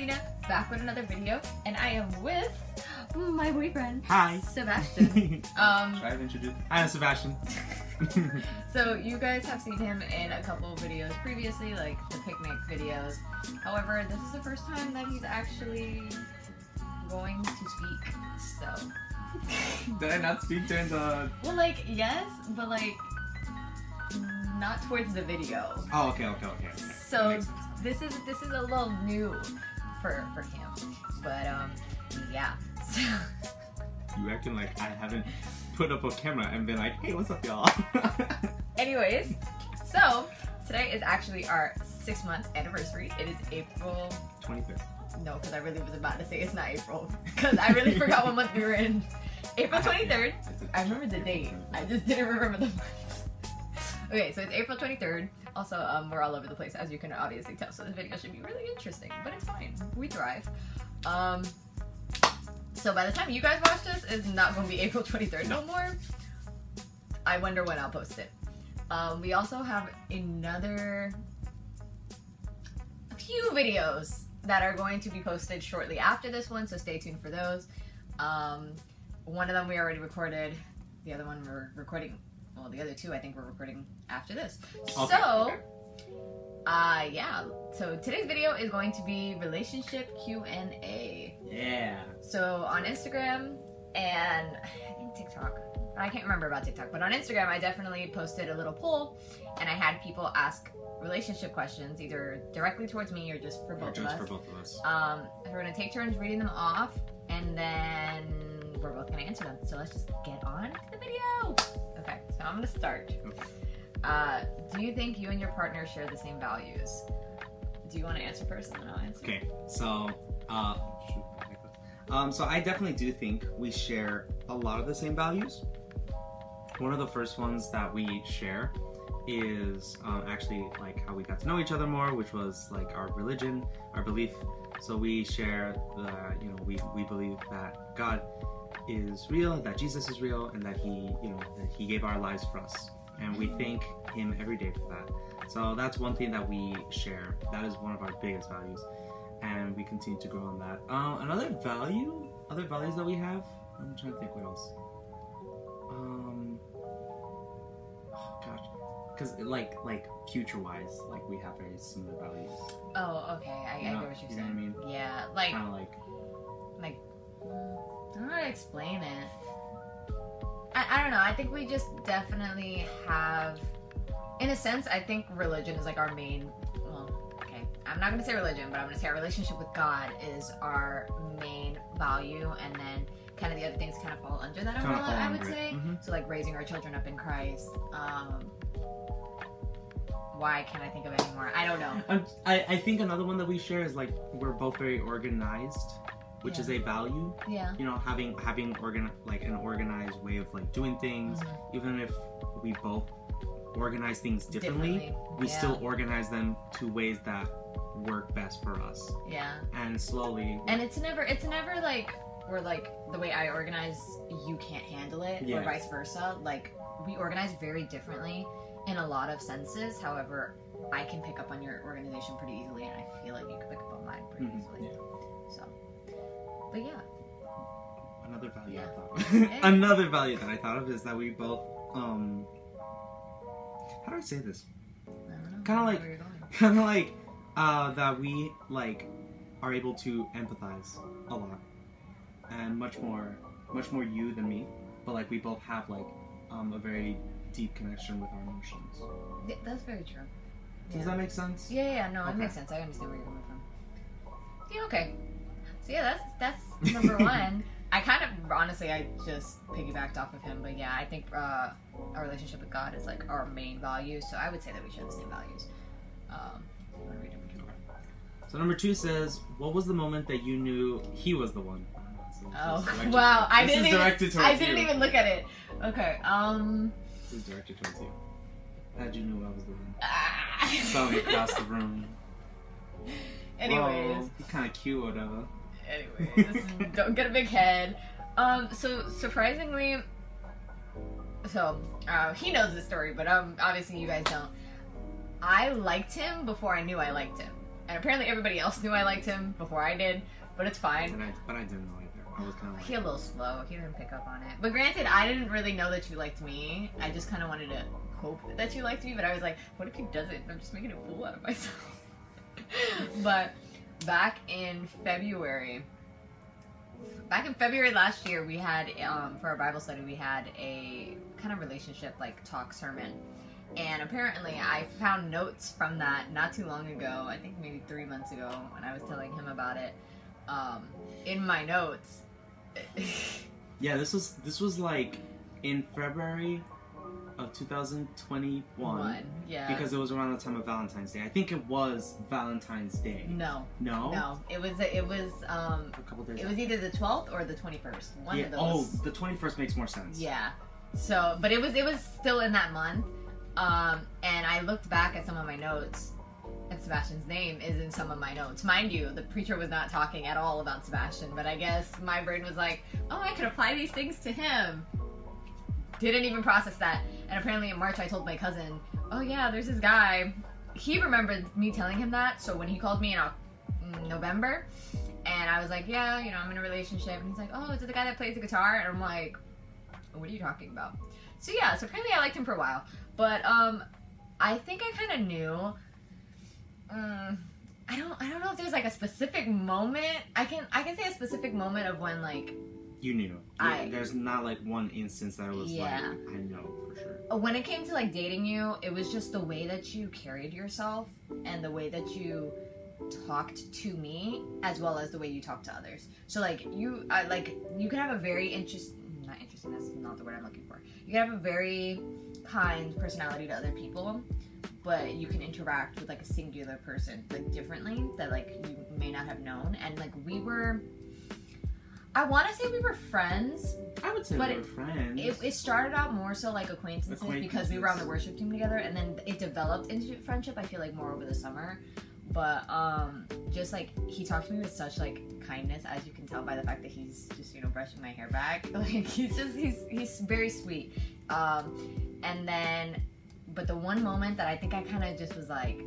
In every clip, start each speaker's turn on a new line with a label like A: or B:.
A: Marina, back with another video, and I am with my boyfriend.
B: Hi.
A: Sebastian.
B: Should I have introduced? Hi, I'm Sebastian.
A: So you guys have seen him in a couple of videos previously, like the picnic videos. However, this is the first time that he's actually going to speak, so.
B: Did I not speak during the...
A: Well, like, yes, but like, not towards the video.
B: Oh, okay.
A: So this is a little new for him, but yeah. So
B: You acting like I haven't put up a camera and been like, hey, what's up, y'all?
A: anyways, so today is actually our 6-month anniversary. It is April
B: 23rd.
A: No, because I really was about to say it's not April, because I really forgot what month we were in. April 23rd. I remember the date. I just didn't remember the month. Okay, so it's April 23rd. Also, we're all over the place, as you can obviously tell, so this video should be really interesting, but it's fine. We thrive. So by the time you guys watch this, it's not going to be April 23rd no more. I wonder when I'll post it. We also have a few videos that are going to be posted shortly after this one, so stay tuned for those. One of them we already recorded. The other one we're recording. Well, the other two I think we're recording after this.
B: Okay.
A: So, yeah. So today's video is going to be relationship Q&A.
B: Yeah.
A: So on Instagram and I think TikTok. I can't remember about TikTok, but on Instagram I definitely posted a little poll, and I had people ask relationship questions, either directly towards me or just for both of us. We're gonna take turns reading them off, and then we're both gonna answer them. So let's just get on to the video. Okay, so I'm gonna start.
B: Okay.
A: Do you think you and your partner share the same values? Do you want to answer first, and then I'll answer?
B: Okay. So, so I definitely do think we share a lot of the same values. One of the first ones that we share is actually like how we got to know each other more, which was like our religion, our belief. So we share the, we believe that God is real, that Jesus is real, and that he gave our lives for us, and we thank him every day for that. So that's one thing that we share. That is one of our biggest values, and we continue to grow on that. Other values that we have, I'm trying to think what else. Oh gosh, because like future-wise, like we have very similar values.
A: Oh, okay. I get what you're saying.
B: You know what I mean?
A: Yeah, like
B: Kind of
A: like I don't know how to explain it. I don't know. I think we just definitely have, in a sense, I think religion is like our main. Well, okay, I'm not gonna say religion, but I'm gonna say our relationship with God is our main value, and then kind of the other things kind of fall under that umbrella, I would say.
B: Mm-hmm.
A: So like raising our children up in Christ. Why can't I think of any more? I don't know.
B: I think another one that we share is like we're both very organized, which is a value.
A: Yeah.
B: Having an organized way of like doing things, even if we both organize things differently. We still organize them to ways that work best for us.
A: Yeah.
B: And slowly.
A: And it's never like we're like the way I organize, you can't handle it, or vice versa. Like we organize very differently in a lot of senses. However, I can pick up on your organization pretty easily, and I feel like you can pick up on mine pretty easily.
B: Yeah.
A: So, but yeah.
B: Another value I thought
A: Yeah.
B: of. Another value that I thought of is that we both how do I say this? Kind of like that we like are able to empathize a lot, and much more you than me, but like we both have like a very deep connection with our emotions.
A: Yeah, that's very true.
B: Does that make sense?
A: Yeah, no, it makes sense. I understand where you're coming from. Yeah, okay. So yeah, that's number one. I kind of, honestly, I just piggybacked off of him, but yeah, I think our relationship with God is like our main value, so I would say that we share the same values. You want to read number 2?
B: So number 2 says, what was the moment that you knew he was the one?
A: Oh, wow. I didn't even look at it. Okay,
B: This is directed towards you. How'd you know I was the one? Saw me across the room.
A: Anyways.
B: Whoa, you're kind of cute, whatever.
A: Anyways, don't get a big head. So surprisingly, he knows the story, but obviously you guys don't. I liked him before I knew I liked him. And apparently everybody else knew I liked him before I did, but it's fine.
B: But I didn't know either. I was kind of like...
A: He a little slow. He didn't pick up on it. But granted, I didn't really know that you liked me. I just kind of wanted to hope that you liked me, but I was like, what if he doesn't? I'm just making a fool out of myself. But back in February last year, we had, for our Bible study, we had a kind of relationship, like, talk sermon. And apparently I found notes from that not too long ago, I think maybe 3 months ago, when I was telling him about it, in my notes.
B: Yeah, this was like in February of 2021.
A: Yeah.
B: Because it was around the time of Valentine's Day. I think it was Valentine's Day.
A: No. It was
B: a couple days.
A: It was either the 12th or the 21st. One of those.
B: Oh, the 21st makes more sense.
A: Yeah. So, but it was still in that month. And I looked back at some of my notes, and Sebastian's name is in some of my notes. Mind you, the preacher was not talking at all about Sebastian, but I guess my brain was like, oh, I could apply these things to him. Didn't even process that. And apparently in March I told my cousin, oh yeah, there's this guy. He remembered me telling him that, so when he called me in November, and I was like, yeah, I'm in a relationship, and he's like, oh, is it the guy that plays the guitar? And I'm like, what are you talking about? So yeah, so apparently I liked him for a while. But I think I kind of knew. I don't know if there's like a specific moment. I can say a specific moment of when like
B: you knew. There's not like one instance that it was like I know for sure.
A: When it came to like dating you, it was just the way that you carried yourself and the way that you talked to me as well as the way you talked to others. So like you could have a very not interesting, that's not the word I'm looking for. You can have a very kind personality to other people, but you can interact with like a singular person like differently that like you may not have known. And like I want to say we were friends.
B: I would say we were friends.
A: It started out more so like acquaintances because we were on the worship team together, and then it developed into friendship, I feel like, more over the summer. But just like he talked to me with such like kindness, as you can tell by the fact that he's just brushing my hair back. Like he's very sweet. And then, but the one moment that I think I kind of just was like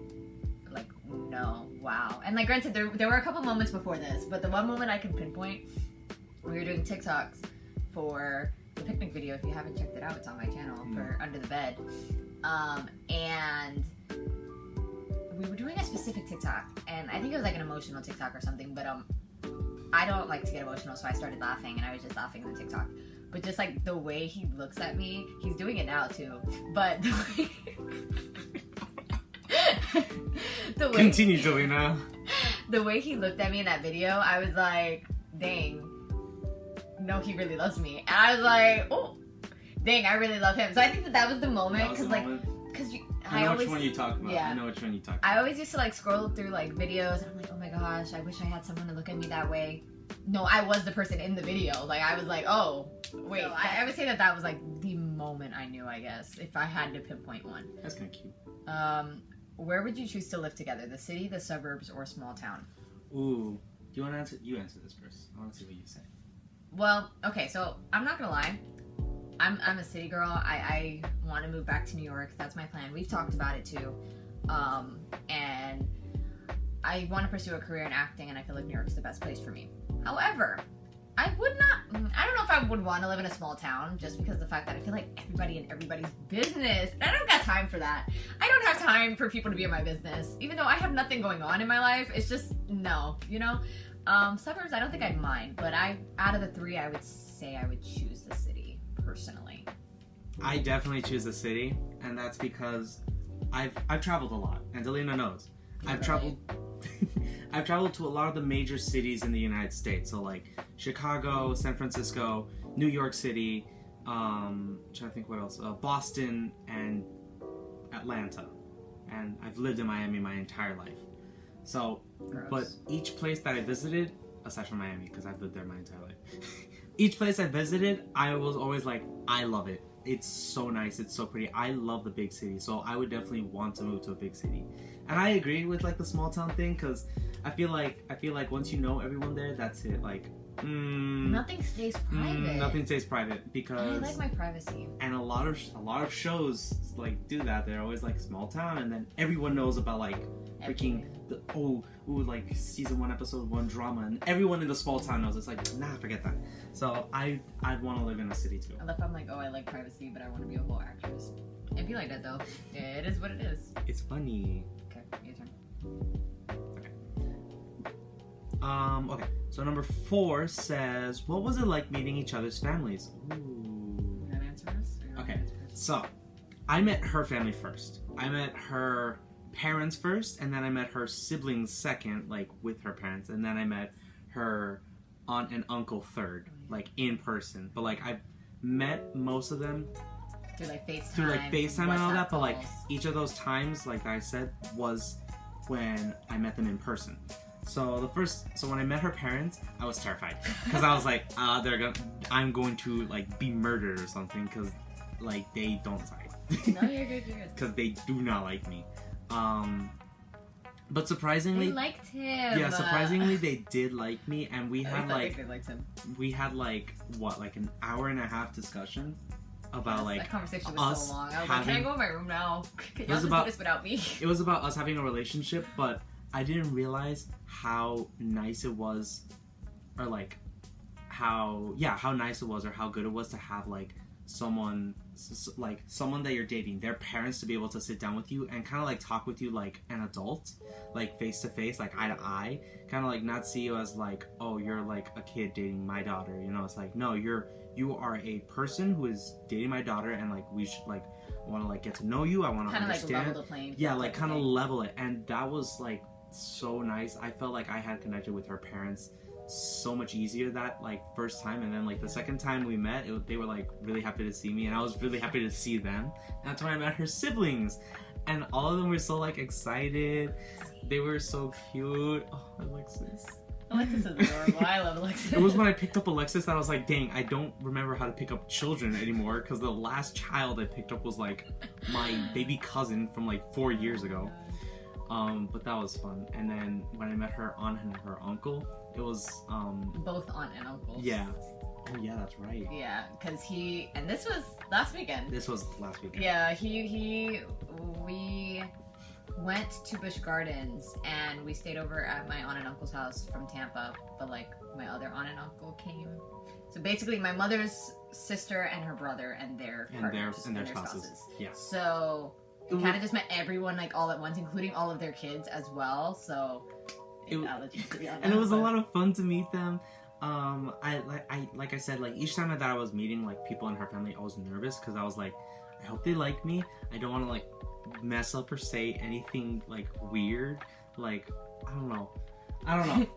A: no, wow. And like granted, there were a couple moments before this, but the one moment I can pinpoint, we were doing TikToks for the picnic video. If you haven't checked it out, it's on my channel for Under the Bed. And we were doing a specific TikTok, and I think it was like an emotional TikTok or something, but I don't like to get emotional, so I started laughing, and I was just laughing in the TikTok. But just like the way he looks at me, he's doing it now too, but the way
B: continue, Jelena.
A: The way he looked at me in that video, I was like, dang, no, he really loves me. And I was like, oh, dang, I really love him. So I think that was the moment, because
B: I know which one you talk about. Yeah. I know which one you talk about.
A: I always used to like scroll through like videos, and I'm like, oh my gosh, I wish I had someone to look at me that way. No, I was the person in the video. Like, I was like, oh, wait. So I would say that was like the moment I knew, I guess, if I had to pinpoint one.
B: That's kind of cute.
A: Where would you choose to live together? The city, the suburbs, or small town?
B: Ooh. Do you want to answer? You answer this first. I want to see what you say.
A: Well, okay, so I'm not gonna lie. I'm a city girl. I want to move back to New York. That's my plan. We've talked about it too. And I want to pursue a career in acting, and I feel like New York's the best place for me. However, I don't know if I would want to live in a small town, just because of the fact that I feel like everybody in everybody's business. And I don't got time for that. I don't have time for people to be in my business. Even though I have nothing going on in my life, it's just, no, Suburbs, I don't think I'd mind, but out of the three, I would say I would choose the city, personally.
B: I definitely choose the city, and that's because I've traveled a lot, and Delina knows. I've traveled to a lot of the major cities in the United States, so like Chicago, San Francisco, New York City, trying to think what else, Boston, and Atlanta. And I've lived in Miami my entire life. So, gross. But each place that I visited, aside from Miami, because I've lived there my entire life, each place I visited, I was always like, I love it. It's so nice. It's so pretty. I love the big city, so I would definitely want to move to a big city. And I agree with like the small town thing, because I feel like once you know everyone there, that's it. Like,
A: no, nothing stays private.
B: Nothing stays private because
A: I like my privacy.
B: And a lot of shows like do that. They're always like small town, and then everyone knows about like freaking like season 1 episode 1 drama, and everyone in the small town knows. It's like, nah, forget that. So I'd want to live in a city too.
A: I love how I'm like, I like privacy, but I want to be a whole actress. It'd be like that though. It is what it is.
B: It's funny.
A: Okay, your turn.
B: Okay. So number 4 says, what was it like meeting each other's families? Ooh.
A: You want to answer this?
B: Okay. So I met her family first. I met her parents first, and then I met her siblings second, like with her parents, and then I met her aunt and uncle third, like in person. But like I've met most of them
A: through like FaceTime
B: and all that, but like each of those times, like I said, was when I met them in person. So when I met her parents, I was terrified because I was like, I'm going to like be murdered or something because like they don't side.
A: No, you're good.
B: Because they do not like me. But surprisingly,
A: they liked him.
B: Yeah, surprisingly they did like me, and we had like
A: they liked him.
B: We had like an hour and a half discussion about like
A: that conversation was so long. I was like, can I go in my room now? Can y'all just do this without me?
B: It was about us having a relationship, but I didn't realize how nice it was, or like how nice it was, or how good it was to have like someone that you're dating, their parents, to be able to sit down with you and kind of like talk with you like an adult, like face to face, like eye to eye, kind of like not see you as like, oh, you're like a kid dating my daughter, you know. It's like, no, you are a person who is dating my daughter, and like we should like want to like get to know you. I want to understand.
A: Like level the playing field.
B: Yeah, like kind of level it, and that was like so nice. I felt like I had connected with her parents so much easier that like first time, and then like the second time we met, they were like really happy to see me, and I was really happy to see them. And that's when I met her siblings, and all of them were so like excited. They were so cute. Oh, Alexis
A: is adorable. I love Alexis.
B: It was when I picked up Alexis that I was like, dang, I don't remember how to pick up children anymore, because the last child I picked up was like my baby cousin from like 4 years ago. But that was fun. And then when I met her aunt and her uncle, it was
A: both aunt and uncle.
B: Yeah. Oh yeah, that's right.
A: Yeah, because and this was last weekend. Yeah, we went to Busch Gardens, and we stayed over at my aunt and uncle's house from Tampa, but like my other aunt and uncle came. So basically my mother's sister and her brother and their partners and their spouses.
B: Yeah.
A: So we kind of just met everyone like all at once, including all of their kids as well. So
B: and it was a lot of fun to meet them. Like I said, like each time that I was meeting like people in her family, I was nervous because I was like, I hope they like me. I don't want to like mess up or say anything like weird. Like I don't know.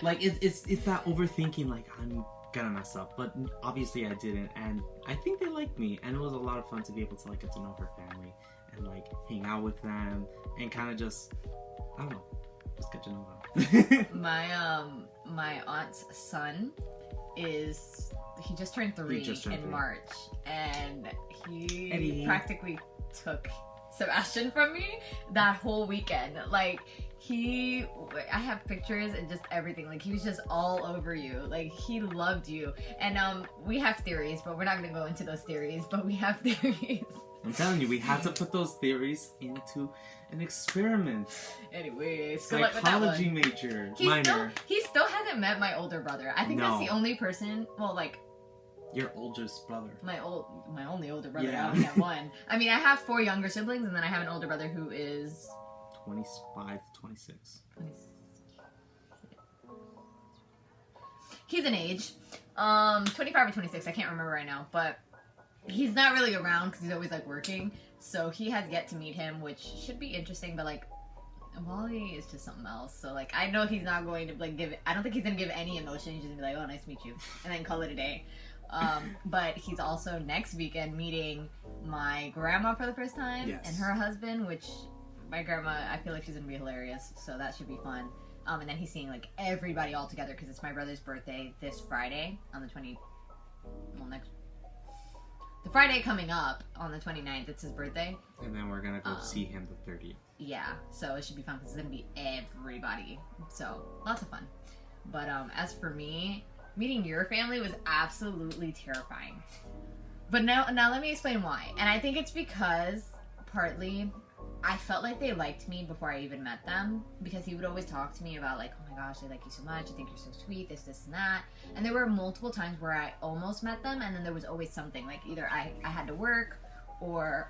B: Like it's that overthinking. Like I'm gonna mess up, but obviously I didn't, and I think they liked me, and it was a lot of fun to be able to like get to know her family and like hang out with them and kind of just, I don't know, just get to know them.
A: My aunt's son he just turned 3 in March, and he practically took Sebastian from me that whole weekend. Like I have pictures and just everything. Like he was just all over you. Like he loved you. And we have theories, but we're not gonna go into those theories. But we have theories.
B: I'm telling you, we had to put those theories into an experiment.
A: Anyway,
B: psychology major, minor.
A: He still hasn't met my older brother. I think that's the only person. Well, like.
B: Your oldest brother.
A: My only older brother.
B: Yeah.
A: I only have one. I mean, I have 4 younger siblings, and then I have an older brother who is
B: 25, 26.
A: He's an age. 25 or 26, I can't remember right now, but he's not really around because he's always like working, so he has yet to meet him, which should be interesting, but like Wally is just something else. So like I know he's not going to like I don't think he's gonna give any emotion. He's just gonna be like, oh, nice to meet you, and then call it a day. But he's also next weekend meeting my grandma for the first time.
B: Yes.
A: And her husband, which my grandma, I feel like she's gonna be hilarious, so that should be fun. And then he's seeing like everybody all together because it's my brother's birthday this Friday on the the Friday coming up on the 29th, it's his birthday.
B: And then we're gonna go see him the 30th.
A: Yeah, so it should be fun because it's gonna be everybody. So lots of fun. But as for me, meeting your family was absolutely terrifying. But now let me explain why. And I think it's because partly I felt like they liked me before I even met them, because he would always talk to me about like, oh my gosh, I like you so much, I think you're so sweet, this and that. And there were multiple times where I almost met them, and then there was always something, like either I had to work, or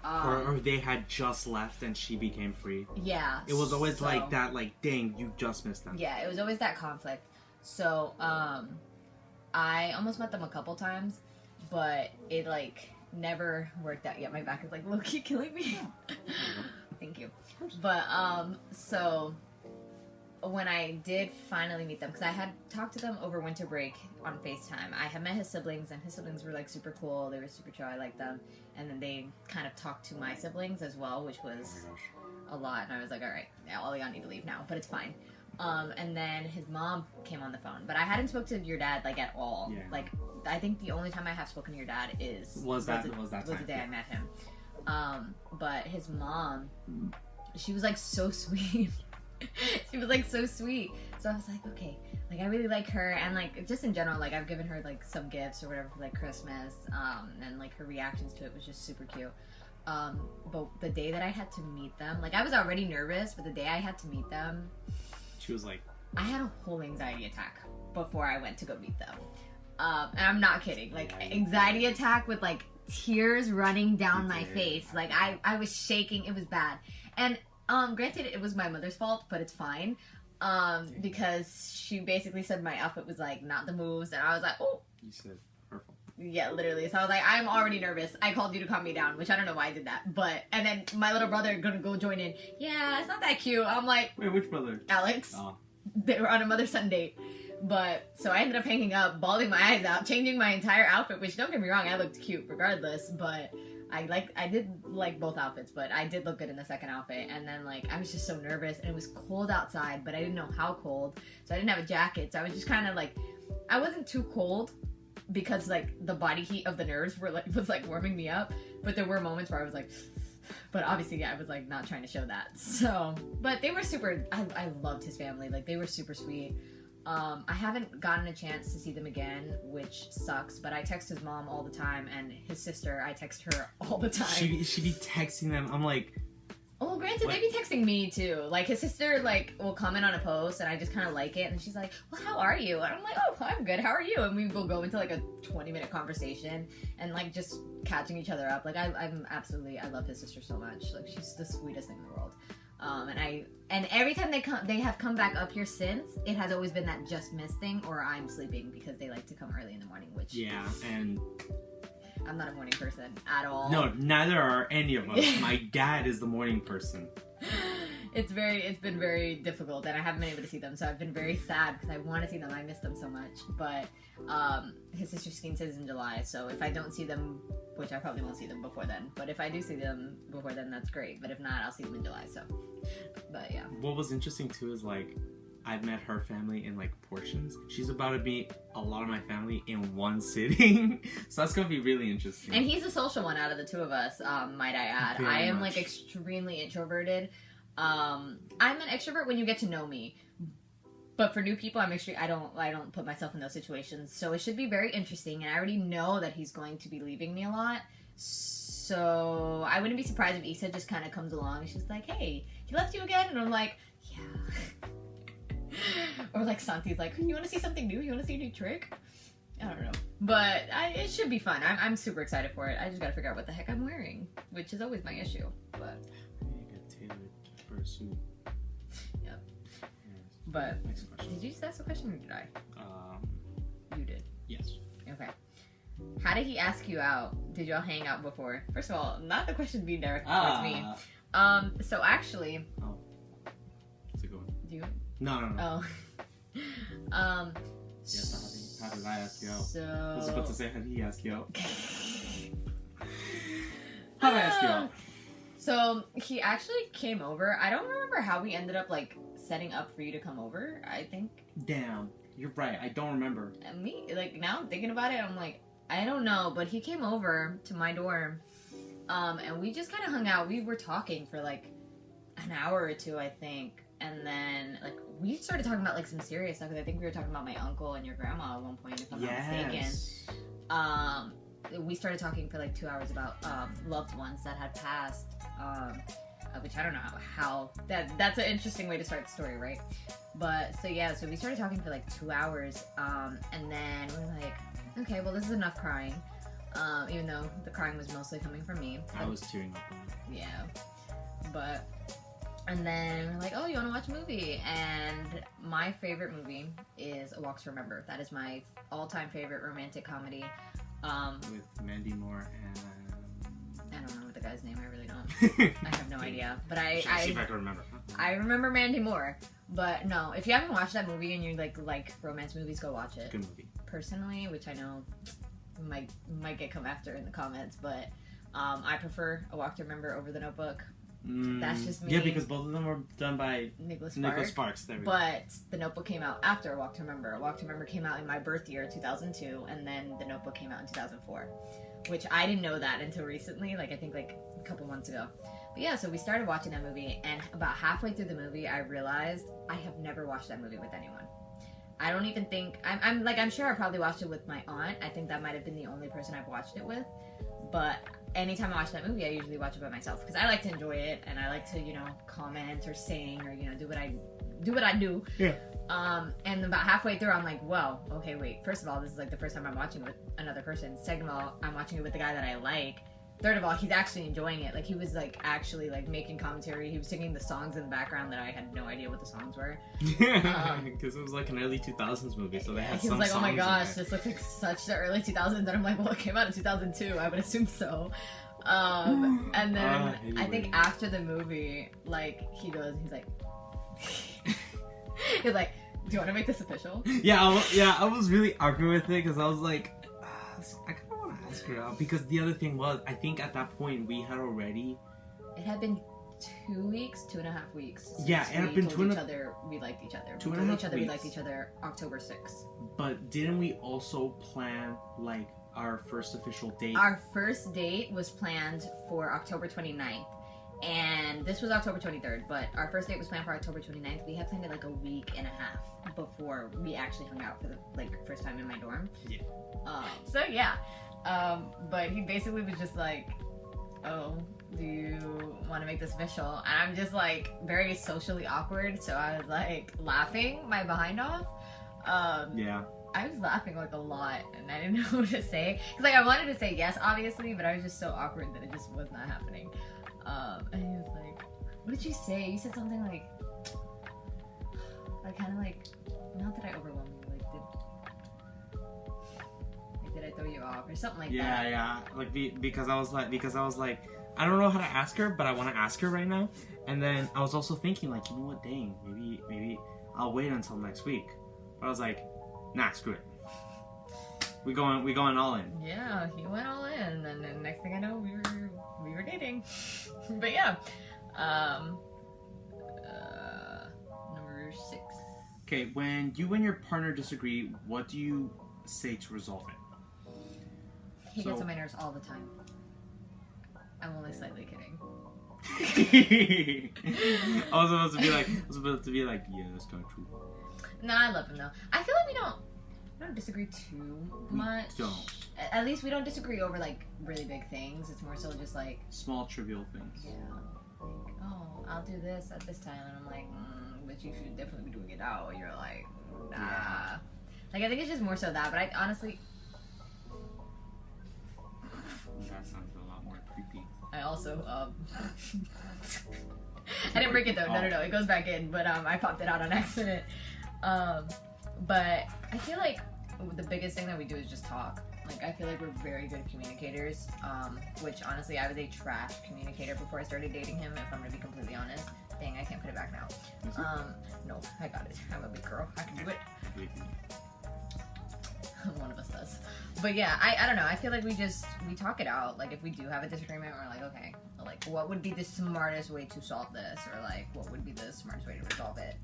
B: they had just left and she became free.
A: Yeah.
B: It was always like that, like, dang, you just missed them.
A: Yeah, it was always that conflict. So, I almost met them a couple times, but it like never worked out yet. My back is like low-key killing me. Thank you. But so when I did finally meet them, because I had talked to them over winter break on FaceTime, I had met his siblings, and his siblings were like super cool. They were super chill. I liked them. And then they kind of talked to my siblings as well, which was a lot. And I was like, all right, now all y'all need to leave now, but it's fine. And then his mom came on the phone, but I hadn't spoke to your dad like at all.
B: Yeah.
A: Like I think the only time I have spoken to your dad was the day I met him. But his mom, she was like so sweet. She was like so sweet. So I was like, okay, like I really like her, and like just in general, like I've given her like some gifts or whatever for like Christmas, and like her reactions to it was just super cute. But the day that I had to meet them, like I was already nervous, but the day I had to meet them,
B: she was like,
A: I had a whole anxiety attack before I went to go meet them. And I'm not kidding. Like anxiety attack with like tears running down my face. Like I was shaking. It was bad. And granted, it was my mother's fault, but it's fine. Because she basically said my outfit was like not the moves, and I was like, oh.
B: You said purple.
A: Yeah, literally. So I was like, I'm already nervous. I called you to calm me down, which I don't know why I did that. But, and then my little brother gonna go join in. Yeah, it's not that cute. I'm like,
B: wait, which brother?
A: Alex.
B: Oh.
A: They were on a mother-son date. But, so I ended up hanging up, bawling my eyes out, changing my entire outfit, which don't get me wrong, I looked cute regardless, but I did like both outfits, but I did look good in the second outfit. And then like, I was just so nervous, and it was cold outside, but I didn't know how cold. So I didn't have a jacket. So I was just kind of like, I wasn't too cold, because like the body heat of the nerves was like warming me up, but there were moments where I was like, but obviously I was like not trying to show that. So, but they were super, I loved his family. Like they were super sweet. I haven't gotten a chance to see them again, which sucks, but I text his mom all the time, and his sister, I text her all the time.
B: She'd be texting them. I'm like,
A: well, granted, they be texting me too. Like his sister, like will comment on a post, and I just kind of like it, and she's like, "Well, how are you?" And I'm like, "Oh, I'm good. How are you?" And we will go into like a 20-minute conversation, and like just catching each other up. Like I love his sister so much. Like she's the sweetest thing in the world. And every time they have come back up here since, it has always been that just miss thing, or I'm sleeping, because they like to come early in the morning, which
B: yeah, and
A: I'm not a morning person at all.
B: No, neither are any of us. My dad is the morning person.
A: It's been very difficult, and I haven't been able to see them, so I've been very sad because I want to see them. I miss them so much. But his sister's skiing season is in July, so if I don't see them, which I probably won't see them before then, but if I do see them before then, that's great. But if not, I'll see them in July. So, but yeah.
B: What was interesting too is like, I've met her family in like portions. She's about to meet a lot of my family in one sitting. So that's gonna be really interesting.
A: And he's the social one out of the two of us, might I add.
B: Very
A: I am
B: much.
A: like extremely introverted. I'm an extrovert when you get to know me. But for new people, I don't put myself in those situations. So it should be very interesting, and I already know that he's going to be leaving me a lot. So I wouldn't be surprised if Issa just kind of comes along and she's like, "Hey, he left you again?" And I'm like, "Yeah." Or like Santi's like, "You want to see something new? You want to see a new trick?" I don't know, but it should be fun. I'm super excited for it. I just gotta figure out what the heck I'm wearing, which is always my issue. But
B: you get tailored for a suit.
A: Yep. But
B: Next question.
A: did you just ask a question, or did I? You did.
B: Yes.
A: Okay. How did he ask you out? Did y'all hang out before? First of all, not the question being directed towards me. So actually.
B: Oh. That's a good one.
A: Do you?
B: No.
A: Oh.
B: Yes, how did I ask you out?
A: So.
B: I was about to say, how did he ask you out? How did I ask you out?
A: So he actually came over. I don't remember how we ended up like setting up for you to come over. I think.
B: Damn, you're right. I don't remember.
A: And me, like now I'm thinking about it, I'm like, I don't know, but he came over to my dorm, and we just kind of hung out. We were talking for like an hour or two, I think, and then like we started talking about like some serious stuff, because I think we were talking about my uncle and your grandma at one point, if I'm not mistaken. We started talking for like 2 hours about loved ones that had passed, which I don't know how that's an interesting way to start the story, right? But so we started talking for like 2 hours, and then we're like, okay, well, this is enough crying, even though the crying was mostly coming from me.
B: I was tearing up.
A: Yeah, but and then we're like, oh, you want to watch a movie? And my favorite movie is A Walk to Remember. That is my all-time favorite romantic comedy.
B: With Mandy Moore and
A: I don't know the guy's name. I really don't. I have no idea. But
B: see if I can remember.
A: I remember Mandy Moore. But no, if you haven't watched that movie and you like romance movies, go watch it.
B: Good movie.
A: Personally, which I know might get come after in the comments, but I prefer A Walk to Remember over The Notebook. That's just me.
B: Yeah, because both of them were done by
A: Nicholas
B: Sparks. There we go.
A: But The Notebook came out after A Walk to Remember. A Walk to Remember came out in my birth year, 2002, and then The Notebook came out in 2004, which I didn't know that until recently, like I think like a couple months ago. But yeah, so we started watching that movie, and about halfway through the movie, I realized I have never watched that movie with anyone. I don't even think I'm sure I probably watched it with my aunt. I think that might have been the only person I've watched it with. But anytime I watch that movie, I usually watch it by myself, because I like to enjoy it, and I like to, comment or sing or, do what I do.
B: Yeah.
A: And about halfway through, I'm like, well, okay, wait. First of all, this is like the first time I'm watching it with another person. Second of all, I'm watching it with the guy that I like. Third of all, he's actually enjoying it. Like, he was like actually like making commentary. He was singing the songs in the background that I had no idea what the songs were.
B: Because it was like an early 2000s movie, so they had
A: he
B: some
A: was like,
B: songs
A: oh my gosh,
B: in
A: this looks like such the early 2000s. And I'm like, well, it came out in 2002. I would assume so. And then I think after the movie, like, he's like, he's like, do you want to make this official?
B: Yeah, I was really arguing with it, because I was like, I kind of want to ask her out, because the other thing was, I think at that point we had already.
A: It had been 2 weeks, 2.5 weeks.
B: Yeah, it had been
A: we liked each other. We liked each other October 6th.
B: But didn't we also plan like our first official date?
A: Our first date was planned for October 29th. And this was October 23rd, but our first date was planned for October 29th. We had planned it like a week and a half before we actually hung out for the first time in my dorm.
B: Yeah.
A: But he basically was just like, oh, do you want to make this official? And I'm just like very socially awkward, so I was like laughing my behind off.
B: Yeah.
A: I was laughing like a lot, and I didn't know what to say. Because like I wanted to say yes, obviously, but I was just so awkward that it just was not happening. And he was like, what did you say? You said something like kind of like, not that I overwhelmed you, like did I throw you off or something like that?
B: Yeah, like because I was like, I don't know how to ask her, but I want to ask her right now. And then I was also thinking, like, you know what, dang, maybe I'll wait until next week. But I was like, nah, screw it. We going all in.
A: Yeah, he went all in, and then the next thing I know, we were dating. But yeah, number 6.
B: Okay, when you and your partner disagree, what do you say to resolve it?
A: He gets on my nerves all the time. I'm only slightly kidding.
B: I was about to be like, yeah, that's kind of true.
A: No, I love him though. I feel like we don't disagree too much.
B: We don't.
A: At least we don't disagree over like really big things. It's more so just like
B: small trivial things.
A: Yeah. Like, oh, I'll do this at this time, and I'm like, but you should definitely be doing it now. And you're like, nah. Yeah. Like I think it's just more so that, but I honestly.
B: That sounds a lot more creepy.
A: I also I didn't break it though. No, it goes back in, but I popped it out on accident. But I feel like the biggest thing that we do is just talk. Like I feel like we're very good communicators. Which honestly, I was a trash communicator before I started dating him. If I'm gonna be completely honest. Dang, I can't put it back now. No, I got it. I'm a big girl. I can do it. One of us does. But yeah, I don't know. I feel like we talk it out. Like if we do have a disagreement, we're like, okay, like what would be the smartest way to solve this, or like what would be the smartest way to resolve it.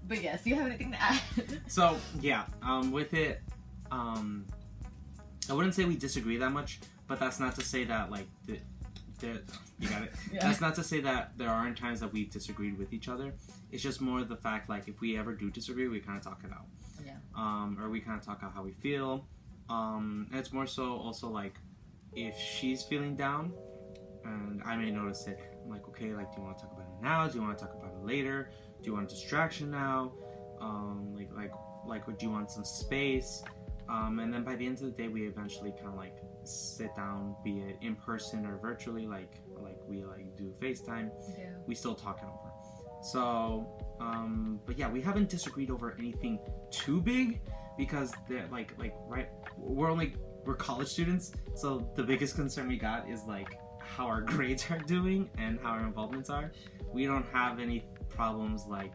A: But yes, do you have anything to add?
B: So yeah, with it, I wouldn't say we disagree that much, but that's not to say that like You got it.
A: Yeah.
B: That's not to say that there aren't times that we disagreed with each other. It's just more the fact, like, if we ever do disagree, we kind of talk it out.
A: Yeah.
B: Or we kind of talk out how we feel. And it's more so also, like, if she's feeling down, and I may notice it, I'm like, okay, like, do you want to talk about it now? Do you want to talk about it later? Do you want a distraction now? Like, do you want some space? And then by the end of the day, we eventually kind of like sit down, be it in person or virtually, like we like do FaceTime.
A: Yeah.
B: We still talk it over. So, but yeah, we haven't disagreed over anything too big because they're like right, we're college students, so the biggest concern we got is like how our grades are doing and how our involvements are. We don't have any problems like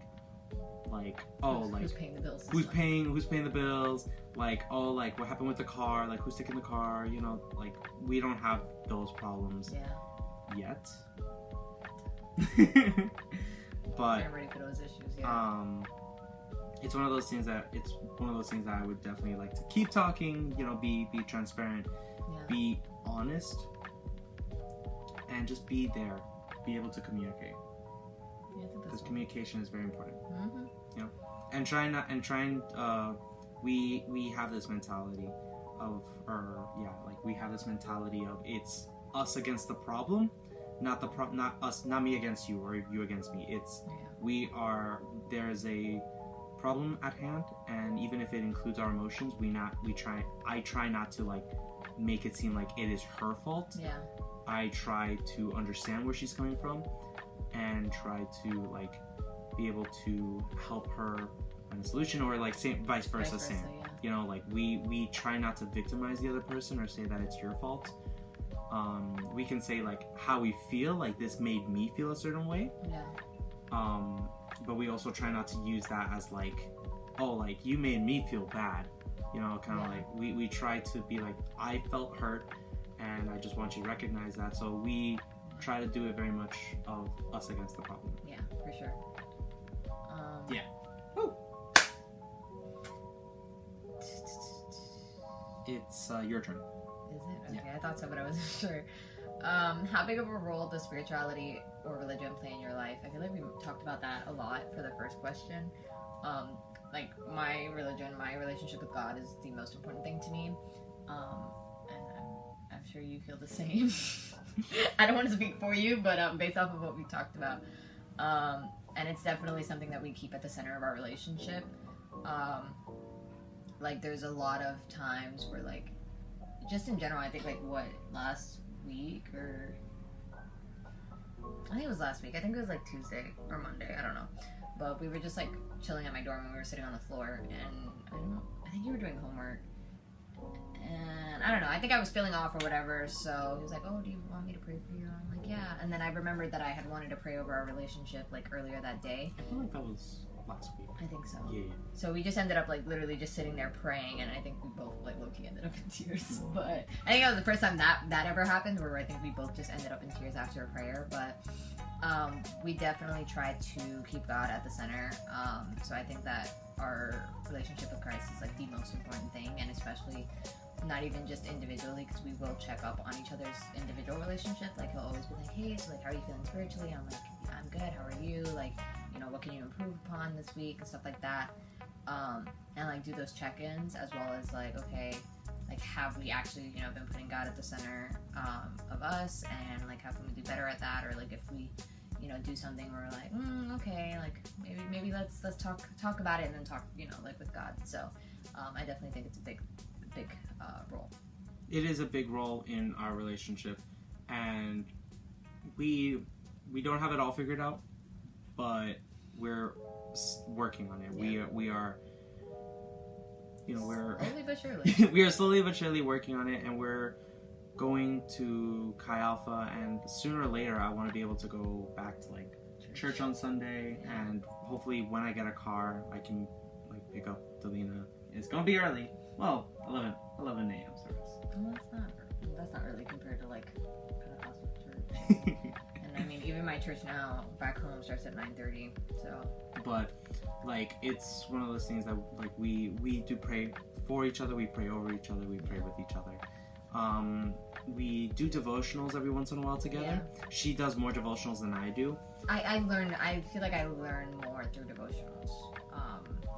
A: who's paying the bills?
B: Who's paying the bills? Like, oh, like what happened with the car? Like who's taking the car? You know, like we don't have those problems yet. But
A: I'm ready for those issues.
B: it's one of those things that I would definitely like to keep talking. You know, be transparent, be honest, and just be there, be able to communicate. Because communication is very important.
A: Mm-hmm.
B: You know, we have this mentality of, we have this mentality of it's us against the problem, not me against you or you against me. It's there's a problem at hand, and even if it includes our emotions, I try not to like make it seem like it is her fault. I try to understand where she's coming from and try to like be able to help her find a solution, or like vice versa. Same. You know, like we try not to victimize the other person or say that it's your fault. We can say like how we feel, like this made me feel a certain way. But we also try not to use that as like, oh, like you made me feel bad. You know, kind of like we try to be like, I felt hurt and I just want you to recognize that. So we try to do it very much of us against the problem.
A: Yeah, for sure.
B: Oh. It's your turn.
A: Is it? Okay, I thought so, but I wasn't sure. How big of a role does spirituality or religion play in your life? I feel like we talked about that a lot for the first question. Like my religion, my relationship with God is the most important thing to me. And I'm sure you feel the same. I don't want to speak for you, but based off of what we talked about. And it's definitely something that we keep at the center of our relationship. Like there's a lot of times where like, just in general, I think like last week or I think it was last week. I think it was like Tuesday or Monday. I don't know. But we were just like chilling at my dorm and we were sitting on the floor and I think you were doing homework. And I don't know, I think I was feeling off or whatever, so he was like, oh, do you want me to pray for you? I'm like, yeah. And then I remembered that I had wanted to pray over our relationship like earlier that day.
B: I feel like that was last week.
A: I think so.
B: Yeah.
A: So we just ended up like literally just sitting there praying, and I think we both like low-key ended up in tears. But I think that was the first time that ever happened, where I think we both just ended up in tears after a prayer. But we definitely try to keep God at the center. So I think that our relationship with Christ is like the most important thing, and especially not even just individually, because we will check up on each other's individual relationship. Like he'll always be like, hey, so like how are you feeling spiritually? I'm like, yeah, I'm good, how are you? Like, you know, what can you improve upon this week and stuff like that. And like do those check-ins, as well as like, okay, like have we actually, you know, been putting God at the center of us, and like how can we do better at that? Or like if we, you know, do something where we're like, okay, like maybe let's talk about it, and then talk, you know, like with God. So I definitely think it's a big role.
B: It is a big role in our relationship, and we don't have it all figured out, but we're working on it. Yeah. We are, you know, we're
A: slowly but surely.
B: We are slowly but surely working on it, and we're going to Chi Alpha, and sooner or later I want to be able to go back to like church on Sunday, and hopefully when I get a car I can like pick up Delina. It's gonna be early. Well, 11 a.m. service.
A: Well, that's not early compared to like Pentecostal church. And I mean, even my church now back home starts at 9:30. So.
B: But like, it's one of those things that like we do pray for each other. We pray over each other. We pray with each other. we do devotionals every once in a while together.
A: Yeah.
B: She does more devotionals than I do.
A: I feel like I learn more through devotionals.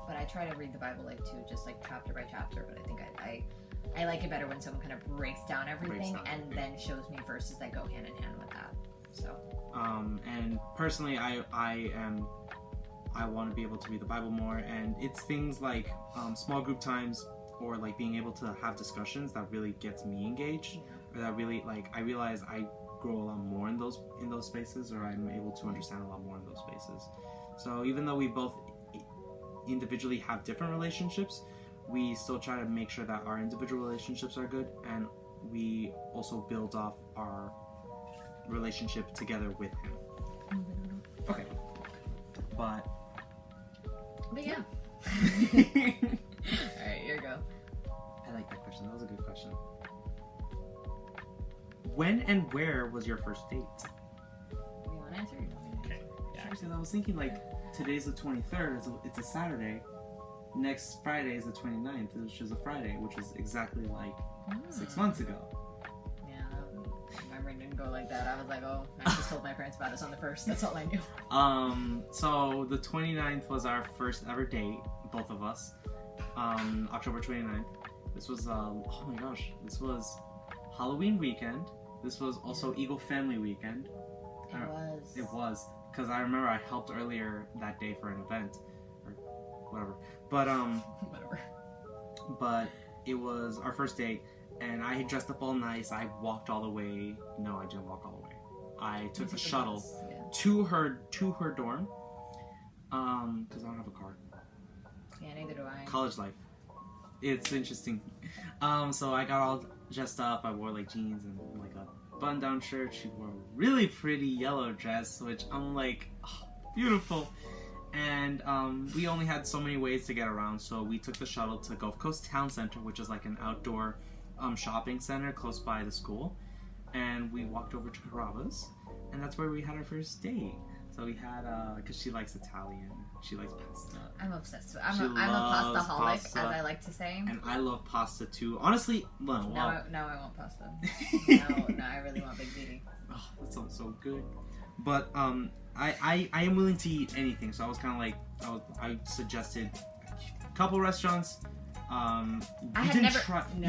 A: But I try to read the Bible too, just like chapter by chapter. But I think I like it better when someone kind of breaks down everything then shows me verses that go hand in hand with that. So.
B: And personally, I want to be able to read the Bible more, and it's things like small group times or like being able to have discussions that really gets me engaged, or that really like I realize I grow a lot more in those spaces, or I'm able to understand a lot more in those spaces. So even though we both individually have different relationships, we still try to make sure that our individual relationships are good, and we also build off our relationship together with him. Okay. But
A: yeah. Alright, here you go.
B: I like that question. That was a good question. When and where was your first date?
A: You want to answer?
B: Okay. Yeah, actually, I was thinking like today's the 23rd. It's a Saturday. Next Friday is the 29th, which is a Friday, which is exactly like 6 months ago.
A: Yeah, my brain didn't go like that. I was like, oh, I just told my parents about us on the 1st. That's all I knew.
B: So the 29th was our first ever date, both of us. October 29th. This was, oh my gosh, this was Halloween weekend. This was also Eagle Family weekend. It was, because I remember I helped earlier that day for an event, or whatever. But,
A: whatever.
B: But it was our first date, and I had dressed up all nice. I walked all the way. No, I didn't walk all the way. I took the shuttle to her dorm, because I don't have a car.
A: Yeah, neither do I.
B: College life. It's interesting. So I got all dressed up. I wore like jeans and like a button-down shirt. She wore a really pretty yellow dress, which I'm like, oh, beautiful. And we only had so many ways to get around, so we took the shuttle to Gulf Coast Town Center, which is like an outdoor shopping center close by the school. And we walked over to Carrabba's, and that's where we had our first date. So we had, because she likes Italian, she likes pasta.
A: I'm obsessed with I'm a pasta-holic, as I like to say.
B: And I love pasta too. Honestly, well,
A: now I want pasta. now I really want Big Ziti.
B: Oh, that sounds so good. But I am willing to eat anything, so I was kind of like, I suggested a couple restaurants. You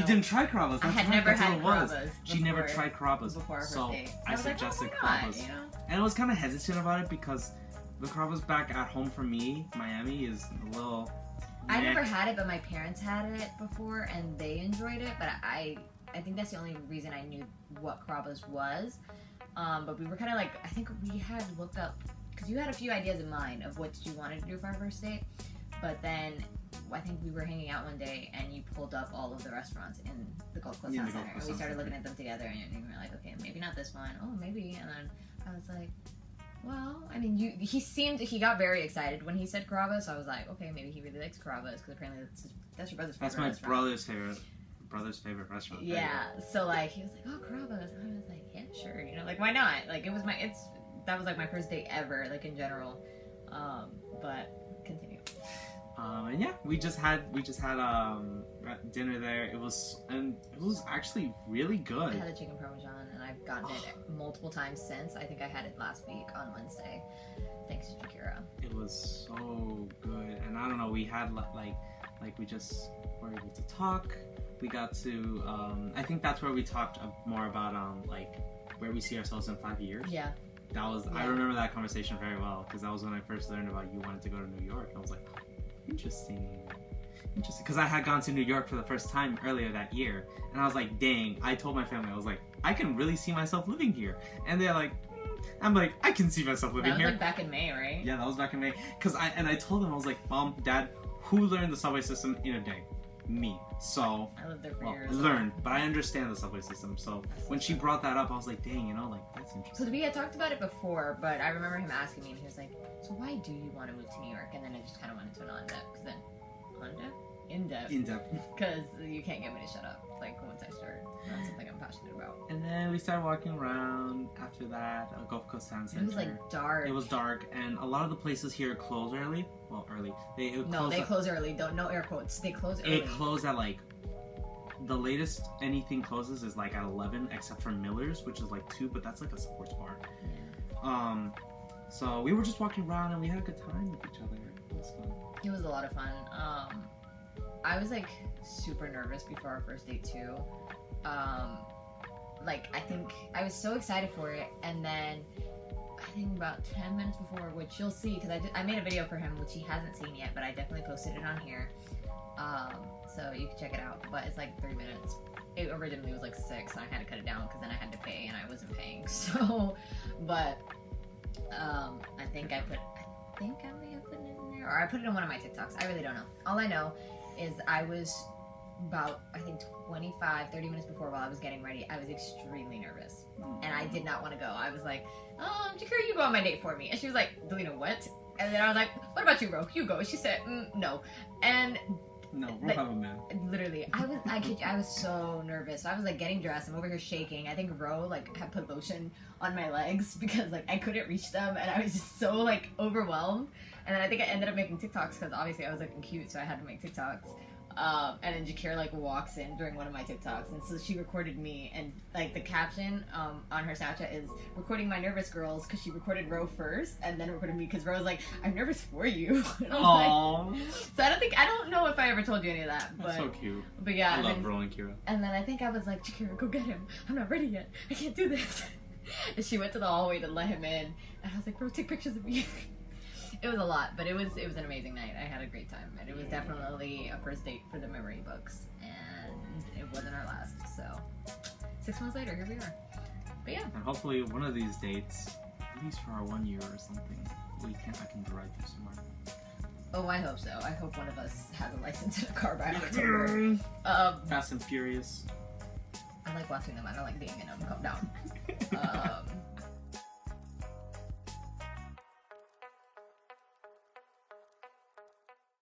B: didn't try Carrabba's.
A: I had never had Carrabba's.
B: She never tried Carrabba's.
A: Before her
B: so
A: date.
B: I suggested Carrabba's.
A: You know?
B: And I was kind of hesitant about it because the Carrabba's back at home for me, Miami, is a little...
A: I never had it, but my parents had it before, and they enjoyed it. But I think that's the only reason I knew what Carrabba's was. But we were kind of like, I think we had looked up, because you had a few ideas in mind of what you wanted to do for our first date. But then I think we were hanging out one day, and you pulled up all of the restaurants in the Gulf Coast Town Center, and we started looking at them together, and we were like, okay, maybe not this one. Oh, maybe. And then I was like, well, I mean, he got very excited when he said Carrabba's, so I was like, okay, maybe he really likes Carrabba's, because apparently that's your brother's favorite restaurant.
B: That's my brother's favorite restaurant.
A: Yeah, so like, he was like, oh, Carrabba's, and I was like, yeah, sure, you know, like, why not? Like, that was like my first date ever, like, in general, but continue.
B: And yeah, we just had dinner there. It was actually really good.
A: I had a chicken parmesan, and I've gotten it multiple times since. I think I had it last week on Wednesday, thanks to Shakira.
B: It was so good, and I don't know. We had like we just were able to talk. We got to. I think that's where we talked more about like where we see ourselves in 5 years.
A: Yeah.
B: That was. Yeah. I remember that conversation very well because that was when I first learned about you wanted to go to New York, and I was like. Interesting, because I had gone to New York for the first time earlier that year, and I was like, dang, I told my family, I was like, I can really see myself living here, and they're like, I'm like, I can see myself living here.
A: That was like back in May, right?
B: Yeah, that was back in May, I told them, I was like, Mom, Dad, who learned the subway system in a day? Me. So,
A: I lived there for years.
B: Learned, but I understand the subway system, so when she brought that up, I was like, dang, you know, like, that's interesting.
A: So we had talked about it before, but I remember him asking me, and he was like, so why do you want to move to New York? And then I just kind of went into an in-depth, because you can't get me to shut up, like, once I start on something I'm passionate about.
B: And then we started walking around after that, Gulf Coast Town Center.
A: It was, like, dark.
B: It was dark, and a lot of the places here close early. Well, early.
A: They close early. No air quotes. They close early.
B: It closed at, like, the latest anything closes is like at 11, except for Miller's, which is like 2, but that's like a sports bar.
A: Yeah.
B: So we were just walking around and we had a good time with each other. It was fun.
A: It was a lot of fun. I was like super nervous before our first date too. Like I think I was so excited for it, and then I think about 10 minutes before, which you'll see because I made a video for him, which he hasn't seen yet, but I definitely posted it on here. So you can check it out. But it's like 3 minutes. It originally was like 6, and I had to cut it down because then I had to pay, and I wasn't paying. So, but I think I may have put it in there, or I put it in one of my TikToks. I really don't know. All I know is I was about, I think 30 minutes before, while I was getting ready, I was extremely nervous. And I did not want to go. I was like, Jakira, you go on my date for me. And she was like, Delina, what? And then I was like, what about you, Ro? You go. And she said, no. And
B: no, we'll have a man.
A: Literally, I was so nervous. So I was like getting dressed. I'm over here shaking. I think Ro like had put lotion on my legs because like I couldn't reach them, and I was just so like overwhelmed. And then I think I ended up making TikToks because obviously I was looking cute, so I had to make TikToks. And then Jakira like walks in during one of my TikToks, and so she recorded me, and like the caption on her Snapchat is recording my nervous girls, because she recorded Ro first and then recorded me because Ro's like, I'm nervous for you.
B: Aww.
A: Like, so I don't know if I ever told you any of that, but
B: that's so cute.
A: But yeah,
B: I love Ro and Kira. And
A: then I think I was like, Jakira, go get him. I'm not ready yet. I can't do this. And she went to the hallway to let him in, and I was like, Ro, take pictures of me. It was a lot, but it was an amazing night. I had a great time, and it was definitely a first date for the memory books, and it wasn't our last. So 6 months later, here we are. But yeah,
B: and hopefully one of these dates, at least for our 1 year or something, I can drive you somewhere.
A: Oh, I hope so. I hope one of us has a license in a car by October.
B: Fast and Furious.
A: I like watching them. I don't like being in them. Calm down.